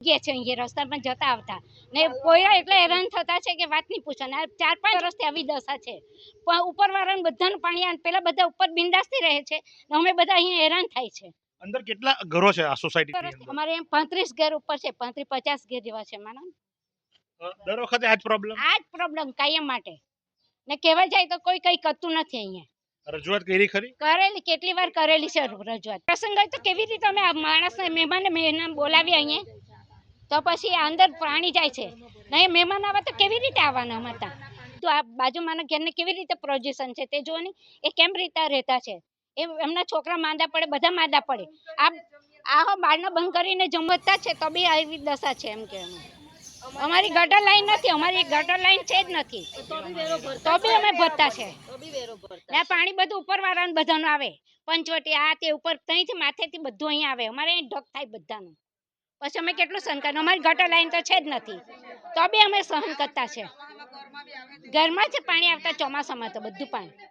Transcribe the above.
ગયા છે અહીંયા રસ્તામાં જતા આવતા ને કોઈ એટલે હેરાન થતા છે કે વાત નહીં પૂછો ને 4-5 વર્ષથી આવી દશા છે પણ ઉપરવાળાને બધાનું પાણી આવે પેલા બધા ઉપર બિંદાસથી રહે છે ને અમે બધા અહીંયા હેરાન થાય છે. અંદર કેટલા ઘરો છે આ સોસાયટી? અમારે એમ 35 ઘર ઉપર છે, 35-50 ઘર જેવા છે માનો. દર વખતે આ જ પ્રોબ્લેમ કાયમ માટે ને કહેવા જાય તો કોઈ કઈ કરતું નથી અહીંયા. રજૂઆત કરી ખરી? કરેલી કેટલી વાર કરેલી છે રજૂઆત. પ્રસંગ હોય તો કેવી રીતે અમે માણસને મહેમાન બોલાવી અહીંયા તો પછી અંદર પાણી જાય છે નહીં મહેમાન આવે તો કેવી રીતે આવવાના અમારા તો આ બાજુમાંના ઘરને કેવી રીતે પોઝિશન છે તે જુઓ ને એ કેમ રીતે રહેતા છે એમના છોકરા માંદા પડે બધા માંદા પડે આ બારણા બંધ કરીને જમતા છે તો બી આવી દશા છે એમ કે અમારી ગટર લાઈન નથી અમારી ગટર લાઈન છે જ નથી તો બી અમે ભરતા છે ને પાણી બધું ઉપરવાળાને બધાનું આવે પંચવટી આ તે ઉપર ત્યાંથી માથેથી બધું અહીંયા આવે અમારે અહીં ઢગ થાય બધાનું પછી અમે કેટલું સહન કરવાનું અમારી ગટર લાઈન તો છે જ નથી તો બી અમે સહન કરતા છે ઘરમાં જ પાણી આવતા ચોમાસામાં તો બધું પાણી